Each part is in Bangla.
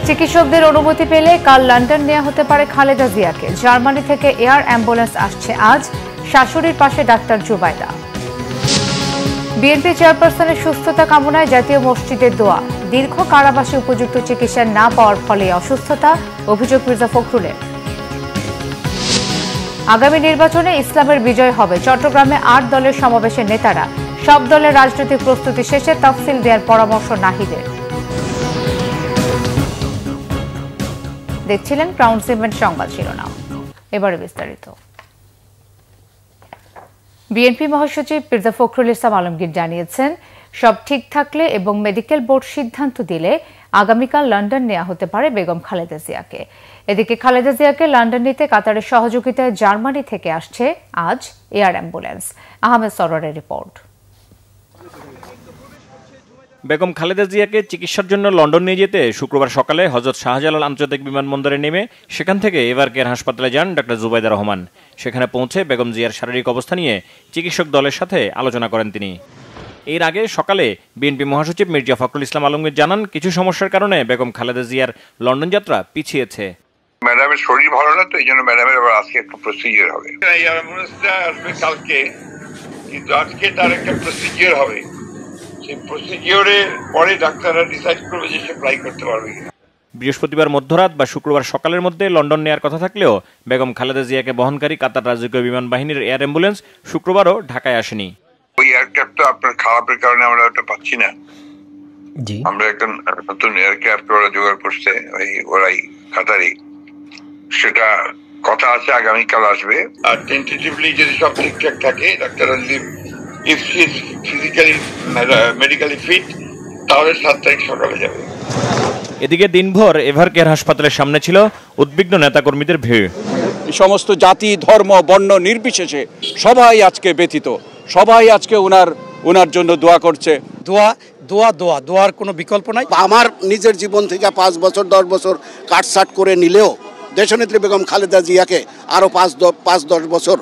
চিকিৎসকদের অনুমতি পেলে কাল লন্ডন নেওয়া হতে পারে খালেদা জিয়াকে। জার্মানি থেকে এয়ার অ্যাম্বুলেন্স আসছে আজ। শাশুড়ির পাশে ডাক্তার জুবাইদা। বিএনপি চেয়ারপারসনের সুস্থতা কামনায় জাতীয় মসজিদের দোয়া। দীর্ঘ কারাবাসে উপযুক্ত চিকিৎসা না পাওয়ার ফলে অসুস্থতা, অভিযোগ মির্জা ফখরুলের। আগামী নির্বাচনে ইসলামের বিজয় হবে। চট্টগ্রামে ৮ দলের সমাবেশের নেতারা। সব দলের রাজনৈতিক প্রস্তুতি শেষে তফসিল দেওয়ার পরামর্শ নাহিদের। দেখছিলেন ক্রাউন সিমেন্ট সংবাদ শিরোনাম, এবারে বিস্তারিত। বিএনপি মহাসচিব মির্জা ফখরুল ইসলাম আলমগীর জানিয়েছেন, সব ঠিক থাকলে এবং মেডিকেল বোর্ড সিদ্ধান্ত দিলে আগামীকাল লন্ডন নেওয়া হতে পারে বেগম খালেদা জিয়াকে। এদিকে খালেদা জিয়াকে লন্ডন নিতে কাতারের সহযোগিতায় জার্মানি থেকে আসছে আজ এয়ার অ্যাম্বুলেন্স। আহমেদ সরোয়ারের রিপোর্ট। বেগম খালেদা জিয়াকে চিকিৎসার জন্য লন্ডন নিয়ে যেতে শুক্রবার সকালে হযরত শাহজালাল আন্তর্জাতিক বিমানবন্দরে নেমে সেখান থেকে এভার কেয়ার হাসপাতালে যান ডাক্তার জুবাইদা রহমান। সেখানে পৌঁছে বেগম জিয়ার শারীরিক অবস্থা নিয়ে চিকিৎসক দলের সাথে আলোচনা করেন তিনি। এর আগে সকালে বিএনপি মহাসচিব মির্জা ফখরুল ইসলাম আলমগীর জানান, কিছু সমস্যার কারণে বেগম খালেদা জিয়ার লন্ডন যাত্রা পিছিয়েছে। ম্যাডামের শরীর ভালো না, তো এই জন্য ম্যাডামের আবার আজকে একটা প্রসিজিওর হবে। এই অ্যাম্বুলেন্সটা আসবে কালকে, কিন্তু আজকে তার একটা প্রসিজিওর হবে। সেই প্রসিজিওরের পরে ডাক্তাররা ডিসাইড করবে যে সে ফ্লাই করতে পারবে কিনা। বৃহস্পতিবার মধ্যরাত বা শুক্রবার সকালের মধ্যে লন্ডন নেয়ার কথা থাকলেও বেগম খালেদা জিয়াকে বহনকারী কাতার রাজকীয় বিমান বাহিনীর এয়ার অ্যাম্বুলেন্স শুক্রবারও ঢাকায় আসেনি। ওই এয়ারক্রাফট তো আপনার খারাপের কারণে আমরা ওটা পাচ্ছি না। আমরা একটা নতুন এয়ারক্রাফট ওরা জোগাড় করছে, ওরাই কাতারি। সেটা কথা আছে আগামীকাল আসবে। আর টেন্টেটিভলি যদি সব ঠিকঠাক থাকে, ডাক্তাররা যদি if she is physically medically fit, তাহলে 7 তারিখ সকালে যাবে। এদিকে দিনভর এভার কেয়ার হাসপাতালের সামনে ছিল উদ্বিগ্ন নেতাকর্মীদের ভিড়। সমস্ত জাতি, ধর্ম, বর্ণ নির্বিশেষে সবাই আজকে ব্যথিত। সবাই আজকে ওনার জন্য দোয়া করছে। দোয়ার কোনো বিকল্প নাই। আমার নিজের জীবন থেকে 5 বছর 10 বছর কাটছাট করে নিলেও দেশনেত্রী বেগম খালেদা জিয়াকে আরো 5-10 বছর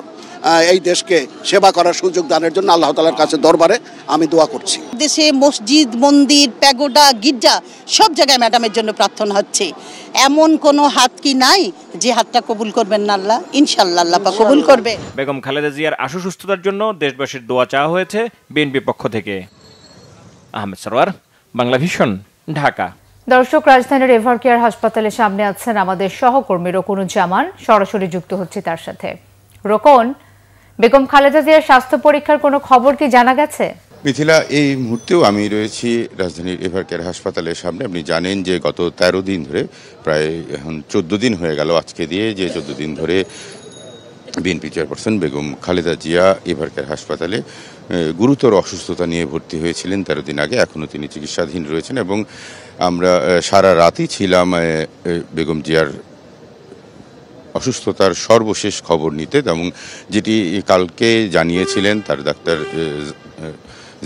এই দেশকে সেবা করার সুযোগ দানের জন্য আল্লাহ তাআলার কাছে দরবারে আমি দোয়া করছি। দেশে মসজিদ, মন্দির, প্যাগোডা, গির্জা সব জায়গায় ম্যাডামের জন্য প্রার্থনা হচ্ছে। এমন কোনো হাত কি নাই যে হাতটা কবুল করবেন না আল্লাহ? ইনশাআল্লাহ আল্লাহ পাক কবুল করবে। বেগম খালেদা জিয়ার আশু সুস্থতার জন্য দেশবাসীর দোয়া চাওয়া হয়েছে বিএনপি পক্ষ থেকে। আহমেদ সরোয়ার, বাংলা ভিশন, ঢাকা। দর্শক, রাজধানীর এভার কেয়ার হাসপাতালের সামনে আছেন আমাদের সহকর্মী রোকনুজ্জামান। সরাসরি যুক্ত হচ্ছে তার সাথে। রোকন, বেগম খালেদা জিয়ার স্বাস্থ্য পরীক্ষার কোনো খবর কি জানা গেছে? মিথিলা, এই মুহূর্তেও আমি রয়েছি রাজধানীর এভার কেয়ার হাসপাতালের সামনে। আপনি জানেন যে গত 13 দিন ধরে, প্রায় এখন 14 দিন হয়ে গেল আজকে দিয়ে, যে 14 দিন ধরে BNP chairperson Begum Khaleda Zia ever care হাসপাতালে গুরুতর অসুস্থতা নিয়ে ভর্তি হয়েছিলেন 13 দিন আগে। এখনও তিনি চিকিৎসাধীন রয়েছেন এবং আমরা সারা রাতই ছিলাম বেগম জিয়ার অসুস্থতার সর্বশেষ খবর নিতে, এবং যেটি কালকে জানিয়েছিলেন তার ডাক্তার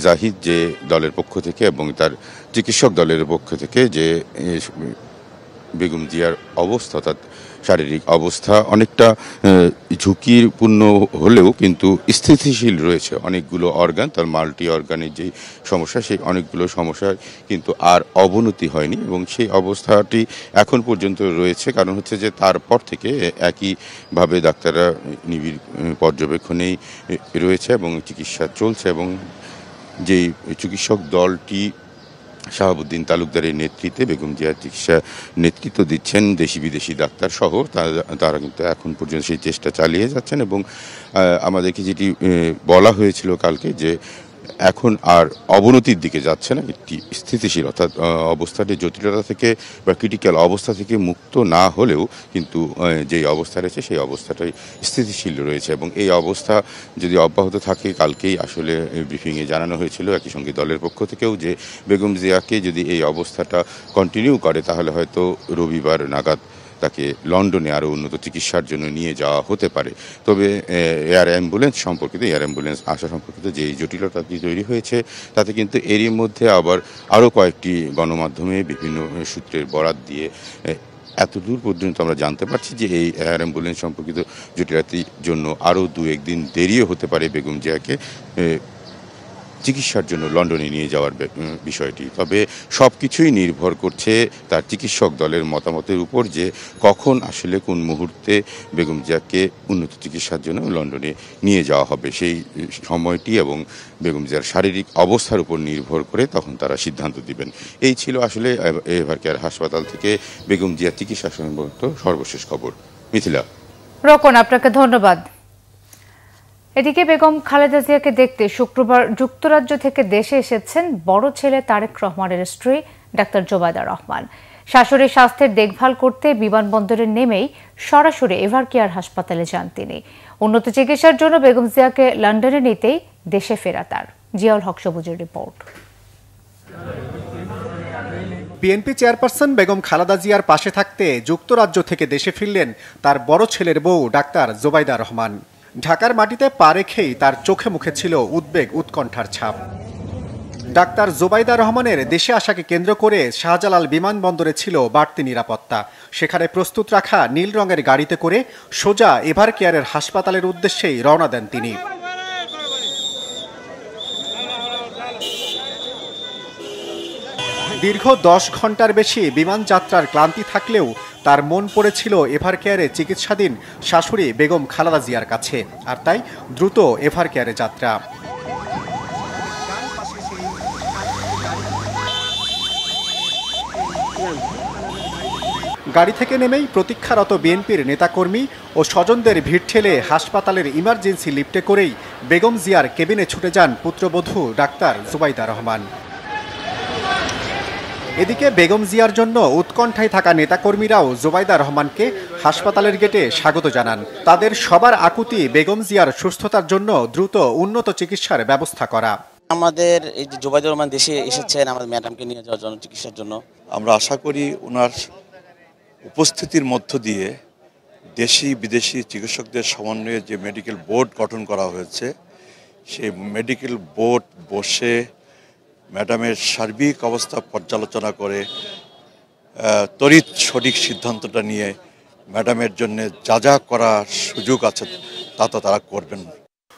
জাহিদ যে দলের পক্ষ থেকে এবং তার চিকিৎসক দলের পক্ষ থেকে, যে বেগম জিয়ার অবস্থা, অর্থাৎ শারীরিক অবস্থা অনেকটা ঝুঁকিপূর্ণ হলেও কিন্তু স্থিতিশীল রয়েছে। অনেকগুলো অর্গান, তার মাল্টি অর্গানের যে সমস্যা, সেই অনেকগুলো সমস্যার কিন্তু আর অবনতি হয়নি এবং সেই অবস্থাটি এখন পর্যন্ত রয়েছে। কারণ হচ্ছে যে তারপর থেকে একইভাবে ডাক্তাররা নিবিড় পর্যবেক্ষণেই রয়েছে এবং চিকিৎসা চলছে, এবং যেই চিকিৎসক দলটি শাহাবুদ্দিন তালুকদারের নেতৃত্বে বেগম জিয়ার চিকিৎসা নেতৃত্ব দিচ্ছেন দেশি বিদেশি ডাক্তার সহ, তারা কিন্তু এখন পর্যন্ত সেই চেষ্টা চালিয়ে যাচ্ছেন। এবং আমাদেরকে যেটি বলা হয়েছিল কালকে, যে এখন আর অবনতির দিকে যাচ্ছে না, একটি স্থিতিশীল, অর্থাৎ অবস্থাটি জটিলতা থেকে বা ক্রিটিক্যাল অবস্থা থেকে মুক্ত না হলেও কিন্তু যেই অবস্থা রয়েছে সেই অবস্থাটাই স্থিতিশীল রয়েছে। এবং এই অবস্থা যদি অব্যাহত থাকে, কালকেই আসলে ব্রিফিংয়ে জানানো হয়েছিল একই সঙ্গে দলের পক্ষ থেকেও, যে বেগম জিয়াকে যদি এই অবস্থাটা কন্টিনিউ করে তাহলে হয়তো রবিবার নাগাদ তাকে লন্ডনে আরও উন্নত চিকিৎসার জন্য নিয়ে যাওয়া হতে পারে। তবে এয়ার অ্যাম্বুলেন্স আসা সম্পর্কিত যে জটিলতাটি তৈরি হয়েছে, তাতে কিন্তু এরই মধ্যে আবার আরও কয়েকটি গণমাধ্যমে বিভিন্ন সূত্রের বরাত দিয়ে এতদূর পর্যন্ত আমরা জানতে পারছি যে এই এয়ার অ্যাম্বুলেন্স সম্পর্কিত জটিলতার জন্য আরও 2-1 দিন দেরিও হতে পারে বেগম জিয়াকে চিকিৎসার জন্য লন্ডনে নিয়ে যাওয়ার বিষয়টি। তবে সব কিছুই নির্ভর করছে তার চিকিৎসক দলের মতামতের উপর, যে কখন আসলে কোন মুহূর্তে বেগম জিয়াকে উন্নত চিকিৎসার জন্য লন্ডনে নিয়ে যাওয়া হবে। সেই সময়টি এবং বেগম জিয়ার শারীরিক অবস্থার উপর নির্ভর করে তখন তারা সিদ্ধান্ত দিবেন। এই ছিল আসলে এভারকেয়ার হাসপাতাল থেকে বেগম জিয়ার চিকিৎসা সম্পর্কিত সর্বশেষ খবর। মিথিলা। রোকন, আপনাকে ধন্যবাদ। এদিকে বেগম খালেদা জিয়াকে দেখতে শুক্রবার যুক্তরাজ্য থেকে দেশে এসেছেন বড় ছেলে তারেক রহমানের স্ত্রী ডাক্তার জোবায়দা রহমান। শাশুড়ির স্বাস্থ্যের দেখভাল করতে বিমানবন্দরে নেমেই সরাসরি এভারকেয়ার হাসপাতালে যান তিনি। উন্নত চিকিৎসার জন্য বেগম জিয়াকে লন্ডনে নিতেই দেশে ফেরা তার। জিয়াউল হক সবুজের report. BNP chairperson Begum Khaleda জিয়ার পাশে থাকতে যুক্তরাজ্য থেকে দেশে ফিরলেন তার বড় ছেলের বউ ডাক্তার জোবায়দা রহমান। ঢাকার মাটিতে পা রেখেই তার চোখে মুখে ছিল উদ্বেগ উৎকণ্ঠার ছাপ। ডাক্তার জোবায়দা রহমানের দেশে আসাকে কেন্দ্র করে শাহজালাল বিমানবন্দরে ছিল বাড়তি নিরাপত্তা। সেখানে প্রস্তুত রাখা নীল রঙের গাড়িতে করে সোজা এভারকেয়ারের হাসপাতালের উদ্দেশ্যেই রওনা দেন তিনি। দীর্ঘ 10 ঘন্টার বেশি বিমান যাত্রার ক্লান্তি থাকলেও তার মন পড়েছিল এভারকেয়ারে চিকিৎসাধীন শাশুড়ি বেগম খালেদা জিয়ার কাছে, আর তাই দ্রুত এভারকেয়ারে যাত্রা। গাড়ি থেকে নেমেই প্রতীক্ষারত বিএনপির নেতাকর্মী ও স্বজনদের ভিড় ঠেলে হাসপাতালের ইমার্জেন্সি লিফটে করেই বেগম জিয়ার কেবিনে ছুটে যান পুত্রবধূ ডাক্তার জোবায়দা রহমান। এদিকে বেগম জিয়ার জন্য উৎকণ্ঠায় থাকা নেতাকর্মীরাও জোবায়দা রহমানকে হাসপাতালের গেটে স্বাগত জানান। তাদের সবার আকুতি বেগম জিয়ার সুস্থতার জন্য দ্রুত উন্নত চিকিৎসার ব্যবস্থা করা। আমাদের এই যে জোবায়দা রহমান দেশে এসেছেন আমাদের ম্যাডামকে নিয়ে যাওয়ার জন্য চিকিৎসার জন্য। আমরা আশা করি ওনার উপস্থিতির মধ্য দিয়ে দেশি বিদেশি চিকিৎসকদের সমন্বয়ে যে মেডিকেল বোর্ড গঠন করা হয়েছে, সেই মেডিকেল বোর্ড বসে ম্যাডামের সার্বিক অবস্থা পর্যালোচনা করে তড়িৎ সঠিক সিদ্ধান্তটা নিয়ে ম্যাডামের জন্য যা যা করার সুযোগ আছে তা তো তারা করবেন।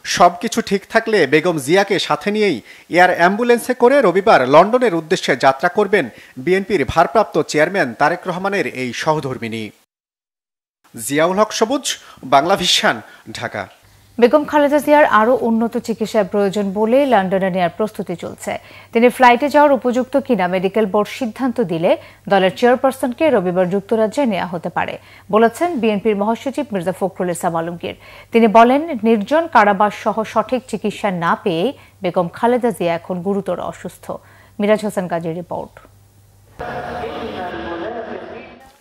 সবকিছু ঠিক থাকলে বেগম জিয়াকে সাথে নিয়েই এয়ার অ্যাম্বুলেন্সে করে রবিবার লন্ডনের উদ্দেশ্যে যাত্রা করবেন বিএনপির ভারপ্রাপ্ত চেয়ারম্যান তারেক রহমানের এই সহধর্মিণী। জিয়াউল হক সবুজ, বাংলা ভিশন, ঢাকা। বেগম খালেদা জিয়ার আরও উন্নত চিকিৎসার প্রয়োজন বলে লন্ডনে নেওয়ার প্রস্তুতি চলছে। তিনি ফ্লাইটে যাওয়ার উপযুক্ত কিনা মেডিকেল বোর্ড সিদ্ধান্ত দিলে দলের চেয়ারপারসনকে রবিবার যুক্তরাজ্যে নেওয়া হতে পারে বলেছেন বিএনপির মহাসচিব মির্জা ফখরুল ইসলাম আলমগীর। তিনি বলেন, নির্জন কারাবাস সহ সঠিক চিকিৎসা না পেয়ে বেগম খালেদা জিয়া এখন গুরুতর অসুস্থ। মিরাজ হোসেন কাজীর রিপোর্ট।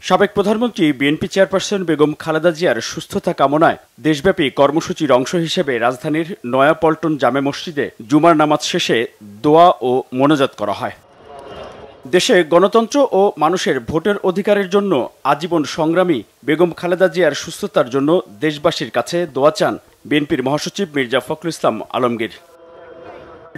সাবেক প্রধানমন্ত্রী বিএনপি চেয়ারপারসন বেগম খালেদা জিয়ার সুস্থতা কামনায় দেশব্যাপী কর্মসূচির অংশ হিসেবে রাজধানীর নয়াপল্টন জামে মসজিদে জুমার নামাজ শেষে দোয়া ও মোনাজাত করা হয়। দেশে গণতন্ত্র ও মানুষের ভোটের অধিকারের জন্য আজীবন সংগ্রামী বেগম খালেদা জিয়ার সুস্থতার জন্য দেশবাসীর কাছে দোয়া চান বিএনপির মহাসচিব মির্জা ফখরুল ইসলাম আলমগীর।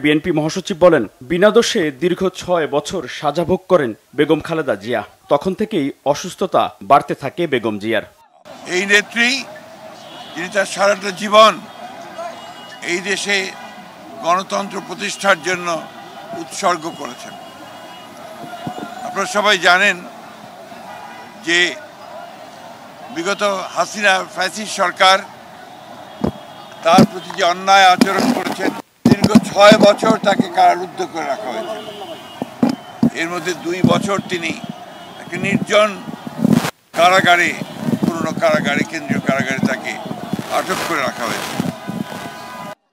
বিএনপি মহাসচিব বলেন, বিনা দোষে দীর্ঘ 6 বছর সাজা ভোগ করেন বেগম খালেদা জিয়া। তখন থেকেই অসুস্থতা বাড়তে থাকে বেগম জিয়ার। এই নেত্রী যিনি তার সারাটা জীবন এই দেশে গণতন্ত্র প্রতিষ্ঠার জন্য উৎসর্গ করেছেন। আপনারা সবাই জানেন যে বিগত হাসিনা ফ্যাসিস্ট সরকার তার প্রতি যে অন্যায় আচরণ করেছেন, দীর্ঘ 6 বছর তাকে কারারুদ্ধ করে রাখা হয়েছে। এর মধ্যে 2 বছর তিনি একটা নির্জন কারাগারে, পুরনো কারাগারে, কেন্দ্রীয় কারাগারে তাকে আটক করে রাখা হয়েছে।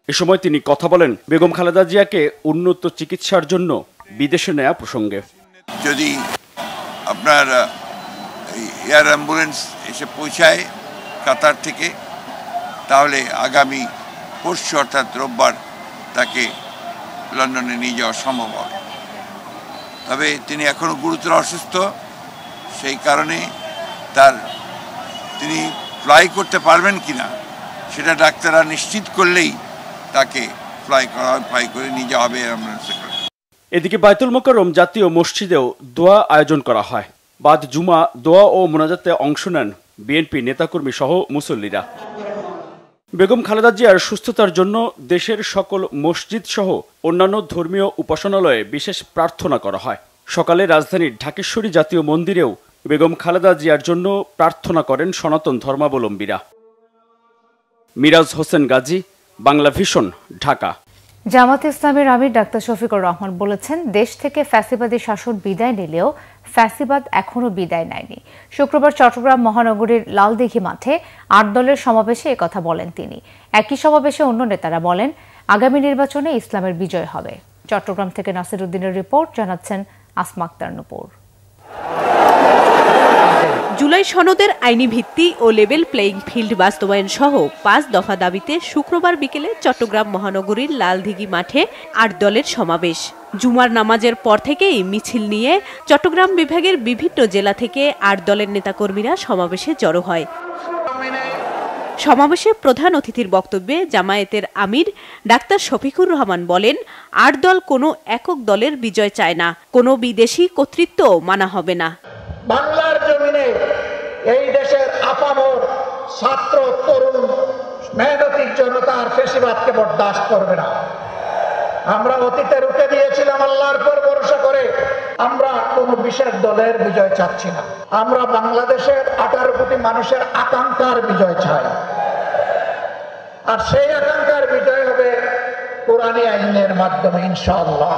এ সময় তিনি কথা বলেন বেগম খালেদা জিয়াকে উন্নত চিকিৎসার জন্য বিদেশে নেওয়া প্রসঙ্গে। যদি আপনার এয়ার অ্যাম্বুলেন্স এসে পৌঁছায় কাতার থেকে, তাহলে আগামী পরশু অর্থাৎ রোববার তাকে লন্ডনে নিয়ে যাওয়া সম্ভব হবে। তবে তিনি এখনও গুরুতর অসুস্থ, সেই কারণে তিনি ফ্লাই করতে পারবেন কিনা সেটা ডাক্তাররা নিশ্চিত করলেই তাকে ফ্লাই করে নিয়ে যাওয়া হবে অ্যাম্বুলেন্সে করে। এদিকে বায়তুল মোকাররম জাতীয় মসজিদেও দোয়া আয়োজন করা হয়। বাদ জুমা দোয়া ও মোনাজাতে অংশ নেন বিএনপি নেতাকর্মী সহ মুসল্লিরা। বেগম খালেদা জিয়ার সুস্থতার জন্য দেশের সকল মসজিদ সহ অন্যান্য ধর্মীয় উপাসনালয়ে বিশেষ প্রার্থনা করা হয়। সকালে রাজধানীর ঢাকেশ্বরী জাতীয় মন্দিরেও বেগম খালেদা জিয়ার জন্য প্রার্থনা করেন সনাতন ধর্মাবলম্বীরা। মিরাজ হোসেন গাজী, বাংলা ভিশন, ঢাকা। জামাত ইসলামের আমির ডাক্তার শফিকুর রহমান বলেছেন, দেশ থেকে ফ্যাসিবাদী শাসন বিদায় নিলেও ফ্যাসিবাদ এখনো বিদায় নেয়নি। শুক্রবার চট্টগ্রাম মহানগরীর লালদিঘি মাঠে ৮ দলের সমাবেশে একথা বলেন তিনি। একই সমাবেশে অন্য নেতারা বলেন, আগামী নির্বাচনে ইসলামের বিজয় হবে। চট্টগ্রাম থেকে নাসির উদ্দিনের রিপোর্ট, জানাচ্ছেন আসমা আক্তার নূপুর। জুলাই সনদের আইনি ভিত্তি ও লেভেল প্লেইং ফিল্ড বাস্তবায়ন সহ ৫ দফা দাবিতে শুক্রবার বিকেলে চট্টগ্রাম মহানগরীর লালদিঘি মাঠে ৮ দলের সমাবেশ। জুমার নামাজের পর থেকেই মিছিল নিয়ে চট্টগ্রাম বিভাগের বিভিন্ন জেলা থেকে ৮ দলের নেতাকর্মীরা সমাবেশে জড়ো হয়। সমাবেশে প্রধান অতিথির বক্তব্যে জামায়াতের আমির ডাক্তার শফিকুর রহমান বলেন, ৮ দল কোনো একক দলের বিজয় চায় না, কোনো বিদেশি কর্তৃত্ব মানা হবে না। বাংলার জমিনে এই দেশের আপামর ছাত্র, তরুণ, মেহনতি জনতার ফ্যাসিবাদকে বরদাস্ত করবে না। আমরা অতীতে রুখে দিয়েছিলাম আল্লাহর উপর ভরসা করে। আমরা কোনো বিশেষ দলের বিজয় চাচ্ছি না। আমরা বাংলাদেশের 18 কোটি মানুষের আকাঙ্ক্ষার বিজয় চাই, আর সেই আকাঙ্ক্ষার বিজয় হবে কোরআনী আইনের মাধ্যমে ইনশাআল্লাহ।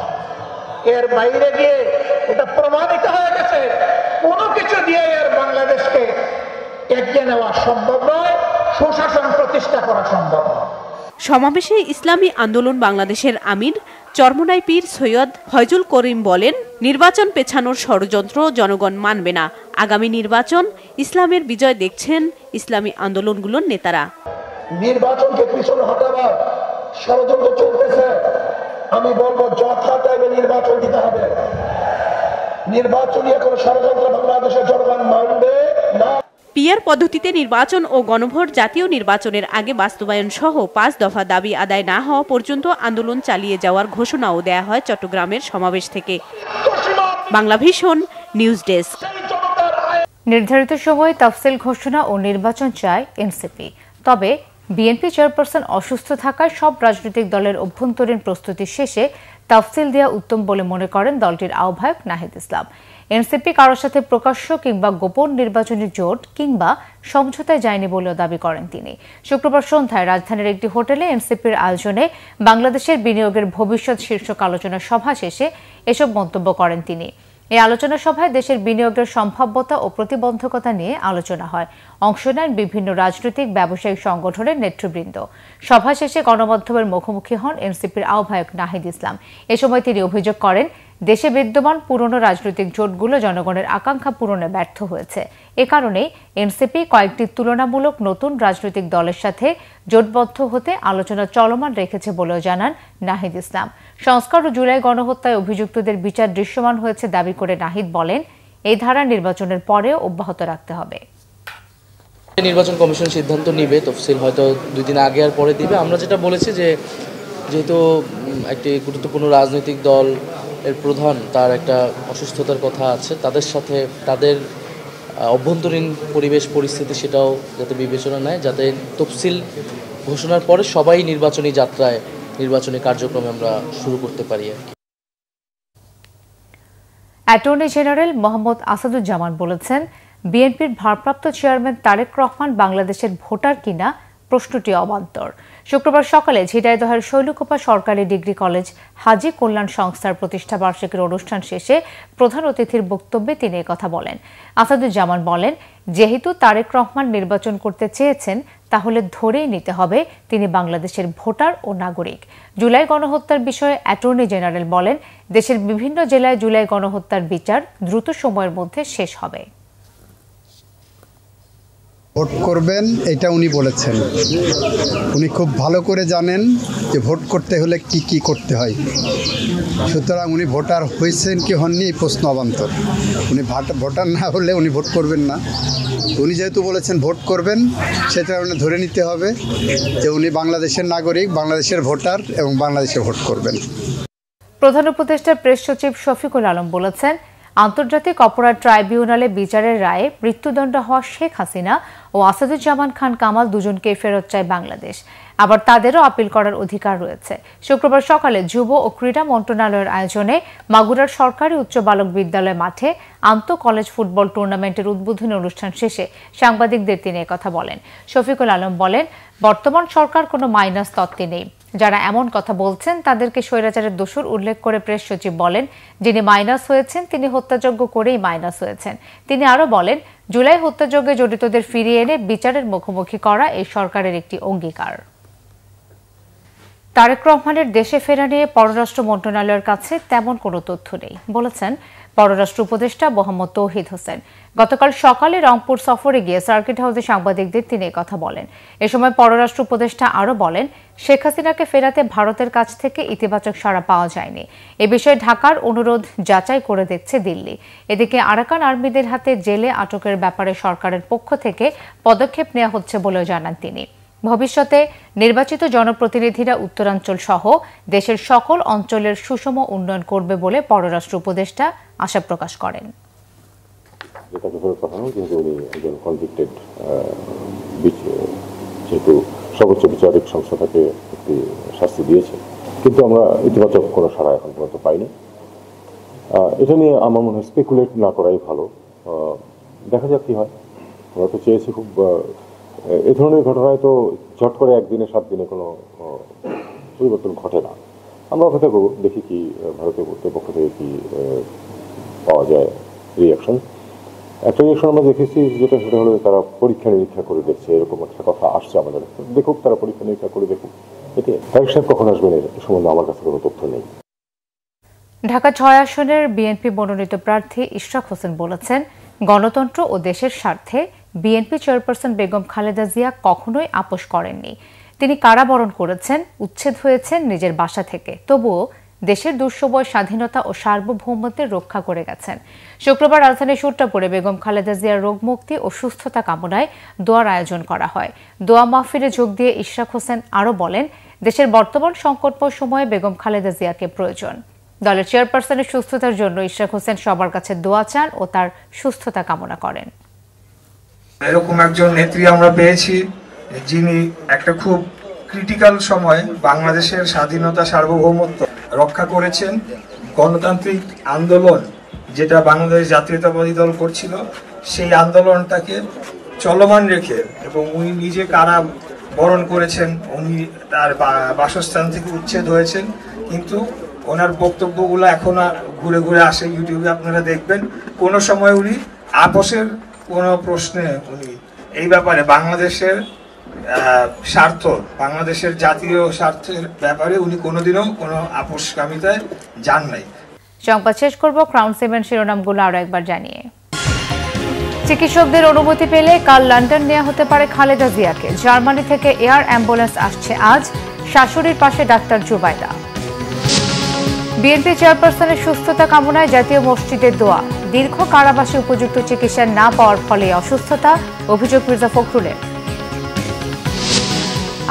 এর বাইরে গিয়ে এটা প্রমাণিত হয়ে গেছে, কোনো কিছু দিয়ে এর বাংলাদেশকে এগিয়ে নেওয়া সম্ভব নয়, সুশাসন প্রতিষ্ঠা করা সম্ভব নয়। সমাবেশে ইসলামী আন্দোলন বাংলাদেশের আমির চরমোনাই পীর সৈয়দ ফয়জুল করিম বলেন, নির্বাচন পেছানোর ষড়যন্ত্র জনগণ মানবে না। আগামী নির্বাচন ইসলামের বিজয় দেখছেন ইসলামী আন্দোলনগুলোর নেতারা। নির্বাচনকে পিছনে হটাবার ষড়যন্ত্র চলতেছে। আমি বলবো যথা টাইমে নির্বাচন দিতে হবে। নির্বাচনী কোনো ষড়যন্ত্র বাংলাদেশের জনগণ মানবে না। পিআর পদ্ধতিতে নির্বাচন ও গণভোট জাতীয় নির্বাচনের আগে বাস্তবায়ন সহ ৫ দফা দাবি আদায় না হওয়া পর্যন্ত আন্দোলন চালিয়ে যাওয়ার ঘোষণাও দেয়া হয় চট্টগ্রামের সমাবেশ থেকে। Bangla vision, news desk. নির্ধারিত সময়ে তাফসিল ঘোষণা ও নির্বাচন চায় এনসিপি। তবে বিএনপি চেয়ারপারসন অসুস্থ থাকায় সব রাজনৈতিক দলের অভ্যন্তরীণ প্রস্তুতি শেষে তাফসিল দেওয়া উত্তম বলে মনে করেন দলটির আহ্বায়ক নাহিদ ইসলাম। এনসিপি কারোর সাথে প্রকাশ্য কিংবা গোপন নির্বাচনী জোট কিংবা সমঝোতায় যায়নি বলেও দাবি করেন তিনি। শুক্রবার সন্ধ্যায় রাজধানীর একটি হোটেলে এনসিপির আয়োজনে বাংলাদেশের বিনিয়োগের ভবিষ্যৎ শীর্ষক আলোচনা সভা শেষে এসব মন্তব্য করেন তিনি। এই আলোচনা সভায় দেশের বিনিয়োগের সম্ভাব্যতা ও প্রতিবন্ধকতা নিয়ে আলোচনা হয়। অংশ নেন বিভিন্ন রাজনৈতিক ব্যবসায়িক সংগঠনের নেতৃবৃন্দ। সভা শেষে গণমাধ্যমের মুখোমুখি হন এনসিপির আহ্বায়ক নাহিদ ইসলাম। এ সময় তিনি অভিযোগ করেন, দেশে বিদ্যমান পুরনো রাজনৈতিক জোটগুলো জনগণের আকাঙ্ক্ষা পূরণে ব্যর্থ হয়েছে। এ কারণেই এনসিপি কয়েকটি তুলনামূলক নতুন রাজনৈতিক দলের সাথে জোটবদ্ধ হতে আলোচনা চলমান রেখেছে বলেও জানান নাহিদ ইসলাম। সংস্কার ও জুলাই গণহত্যায় অভিযুক্তদের বিচার দৃশ্যমান হয়েছে দাবি করে নাহিদ বলেন, এই ধারা নির্বাচনের পরেও অব্যাহত রাখতে হবে। নির্বাচন কমিশন সিদ্ধান্ত নিবে, তফসিল হয়তো 2 দিন আগে আর পরে দিবে। আমরা যেটা বলেছি যে যেহেতু একটি গুরুত্বপূর্ণ রাজনৈতিক দল এর প্রধান তার একটা অসুস্থতার কথা আছে, তাদের সাথে তাদের অভ্যন্তরীণ পরিবেশ পরিস্থিতি সেটাও যাতে বিবেচনা নেয়, যাতে তফসিল ঘোষণার পরে সবাই নির্বাচনী যাত্রায় নির্বাচনী কার্যক্রমে আমরা শুরু করতে পারি। অ্যাটর্নি জেনারেল মোহাম্মদ আসাদুজ্জামান বলেছেন, বিএনপির ভারপ্রাপ্ত চেয়ারম্যান তারেক রহমান বাংলাদেশের ভোটার কিনা প্রশ্নটি অবান্তর। শুক্রবার সকালে ঝিনাইদহের শৈলকুপা সরকারি ডিগ্রি কলেজ হাজী কল্যাণ সংস্থার প্রতিষ্ঠা বার্ষিকীর অনুষ্ঠান শেষে প্রধান অতিথির বক্তব্যে তিনি একথা বলেন। আসাদুজ্জামান বলেন, যেহেতু তারেক রহমান নির্বাচন করতে চেয়েছেন, তাহলে ধরেই নিতে হবে তিনি বাংলাদেশের ভোটার ও নাগরিক। জুলাই গণহত্যার বিষয়ে অ্যাটর্নি জেনারেল বলেন, দেশের বিভিন্ন জেলায় জুলাই গণহত্যার বিচার দ্রুত সময়ের মধ্যে শেষ হবে। ভোট করবেন এটা উনি বলেছেন। উনি খুব ভালো করে জানেন যে ভোট করতে হলে কি কি করতে হয়। সুতরাং উনি ভোটার হয়েছেন কি হননি এই প্রশ্ন অবান্তর। উনি ভোটার না হলে উনি ভোট করবেন না। উনি যেহেতু বলেছেন ভোট করবেন, সেটা উনি ধরে নিতে হবে যে উনি বাংলাদেশের নাগরিক, বাংলাদেশের ভোটার এবং বাংলাদেশে ভোট করবেন। প্রধান উপদেষ্টা প্রেস সচিব শফিকুল আলম বলেছেন, আন্তর্জাতিক অপরাধ ট্রাইব্যুনালে বিচারের রায়ে মৃত্যুদণ্ড হওয়া শেখ হাসিনা ও আসাদুজ্জামান খান কামাল দুজনকে ফেরত চায় বাংলাদেশ। আবার তাদেরও আপিল করার অধিকার রয়েছে। শুক্রবার সকালে যুব ও ক্রীড়া মন্ত্রণালয়ের আয়োজনে মাগুরার সরকারি উচ্চ বালক বিদ্যালয় মাঠে আন্তঃ কলেজ ফুটবল টুর্নামেন্টের উদ্বোধনী অনুষ্ঠান শেষে সাংবাদিকদের তিনি একথা বলেন। শফিকুল আলম বলেন, বর্তমান সরকার কোনো মাইনাস তত্ত্বে নেই। যারা এমন কথা বলছেন তাদেরকে স্বৈরাচারের দোষর উল্লেখ করে প্রেস সচিব বলেন, যিনি মাইনাস হয়েছেন তিনি হত্যাযজ্ঞ করেই মাইনাস হয়েছেন। তিনি আরো বলেন, জুলাই হত্যাযজ্ঞে জড়িতদের ফিরিয়ে এনে বিচারের মুখোমুখি করা এই সরকারের একটি অঙ্গীকার। তারেক রহমানের দেশে ফেরা নিয়ে পররাষ্ট্র মন্ত্রণালয়ের কাছে তেমন কোনো তথ্য নেই বলেছেন পররাষ্ট্র উপদেষ্টা মোহাম্মদ তৌহিদ হোসেন। গতকাল সকালে রংপুর সফরে গিয়ে সার্কিট হাউসে সাংবাদিকদের তিনি কথা বলেন। এ সময় পররাষ্ট্র উপদেষ্টা আরও বলেন, শেখ হাসিনাকে ফেরাতে ভারতের কাছ থেকে ইতিবাচক সাড়া পাওয়া যায়নি। এ বিষয়ে ঢাকার অনুরোধ যাচাই করে দেখছে দিল্লি। এদিকে আরাকান আর্মিদের হাতে জেলে আটকের ব্যাপারে সরকারের পক্ষ থেকে পদক্ষেপ নেওয়া হচ্ছে বলেও জানান তিনি। ভবিষ্যতে নির্বাচিত জনপ্রতিনিধিরা উত্তরাঞ্চল সহ দেশের সকল অঞ্চলের সুষম উন্নয়ন করবে বলে পররাষ্ট্র উপদেষ্টা আশা প্রকাশ করেন। যেহেতু সর্বোচ্চ বিচারিক সংস্থা তাকে একটি শাস্তি দিয়েছে, কিন্তু আমরা ইতিবাচক কোনো সাড়া এখন পর্যন্ত পাইনি। এটা নিয়ে আমার মনে হয় স্পেকুলেট না করাই ভালো। দেখা যাক কি হয়। আমরা তো চেয়েছি খুব এই ধরনের ঘটনায় তো ঝট করে একদিনে 7 দিনে কোনো পরিবর্তন ঘটে না। আমরা অপেক্ষা করবো, দেখি কি ভারতের পক্ষ থেকে কি পাওয়া যায় রিয়াকশন। একটা রিয়াকশন আমরা দেখেছি যেটা সেটা হলো তারা পরীক্ষা নিরীক্ষা করে দেখছে, এরকম একটা কথা আসছে আমাদের। দেখুক, তারা পরীক্ষা নিরীক্ষা করে দেখুক। এতে তারেক সাহেব কখন আসবেন এর সম্বন্ধে আমার কাছে কোনো তথ্য নেই। ঢাকা 6 আসনের বিএনপি মনোনীত প্রার্থী ইশরাক হোসেন বলেছেন, গণতন্ত্র ও দেশের স্বার্থে বিএনপি চেয়ারপারসন বেগম খালেদা জিয়া কখনোই আপোষ করেননি। তিনি কারাবরণ করেছেন, উচ্ছেদ হয়েছেন নিজের বাসা থেকে, তবুও দেশের দুঃসময় স্বাধীনতা ও সার্বভৌমত্বের রক্ষা করে গেছেন। শুক্রবার রাজধানীর সূত্রাপুরে বেগম খালেদা জিয়ার রোগ মুক্তি ও সুস্থতা কামনায় দোয়ার আয়োজন করা হয়। দোয়া মাহফিলে যোগ দিয়ে ইশরাক হোসেন আরও বলেন, দেশের বর্তমান সংকটময় সময়ে বেগম খালেদা জিয়াকে প্রয়োজন। দলের চেয়ারপারসনের সুস্থতার জন্য ইশরাক হোসেন সবার কাছে দোয়া চান ও তার সুস্থতা কামনা করেন। এরকম একজন নেত্রী আমরা পেয়েছি যিনি একটা খুব ক্রিটিক্যাল সময় বাংলাদেশের স্বাধীনতা সার্বভৌমত্ব রক্ষা করেছেন। গণতান্ত্রিক আন্দোলন যেটা বাংলাদেশ জাতীয়তাবাদী দল করছিল, সেই আন্দোলনটাকে চলমান রেখে, এবং উনি নিজে কারা বরণ করেছেন, উনি তার বাসস্থান থেকে উচ্ছেদ হয়েছেন, কিন্তু ওনার বক্তব্যগুলো এখন ঘুরে ঘুরে আসে, ইউটিউবে আপনারা দেখবেন। কোনো সময় উনি আপোষের কোনো প্রশ্নে উনি এই ব্যাপারে বাংলাদেশের স্বার্থ, বাংলাদেশের জাতীয় স্বার্থের ব্যাপারে উনি কোনোদিনও কোনো আপোষকামিতায় যান নাই। সংবাদ শেষ করব ক্রাউন সিমেন্ট শিরোনামগুলো আরো একবার জানিয়ে। চিকিৎসকদের অনুমতি পেলে কাল লন্ডন নেওয়া হতে পারে খালেদা জিয়াকে। জার্মানি থেকে এয়ার অ্যাম্বুলেন্স আসছে আজ। শাশুড়ির পাশে ডাক্তার জুবাইদা। বিএনপি চেয়ারপারসনের সুস্থতা কামনায় জাতীয় মসজিদের দোয়া। দীর্ঘ কারাবাসে উপযুক্ত চিকিৎসা না পাওয়ার ফলে অসুস্থতা, অভিযোগ মির্জা ফখরুলের।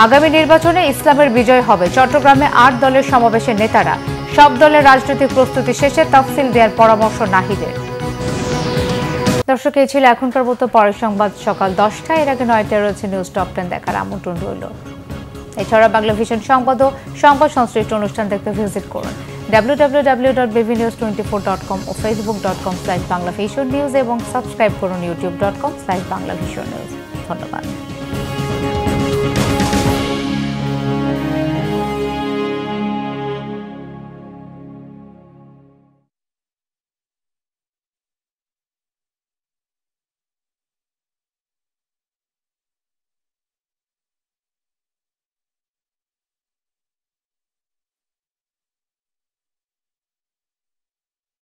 আগামী নির্বাচনে ইসলামের বিজয় হবে। চট্টগ্রামে 8 দলের সমাবেশের নেতারা। সব দলের রাজনৈতিক প্রস্তুতি শেষে তফসিল দেওয়ার পরামর্শ নাহিদের। দর্শক, এই ছিল এখনকার মতো। পরের সংবাদ সকাল 10টায়। এর আগে 9টায় রয়েছে নিউজ টপ 10 দেখার আমন্ত্রণ রইল। এছাড়া বাংলা ভিশন সংবাদ ও সংবাদ সংশ্লিষ্ট অনুষ্ঠান দেখতে ভিজিট করুন www.bvnews24.com ও facebook.com/banglavisionnews এবং সাবস্ক্রাইব করুন youtube.com/banglavisionnews। ধন্যবাদ।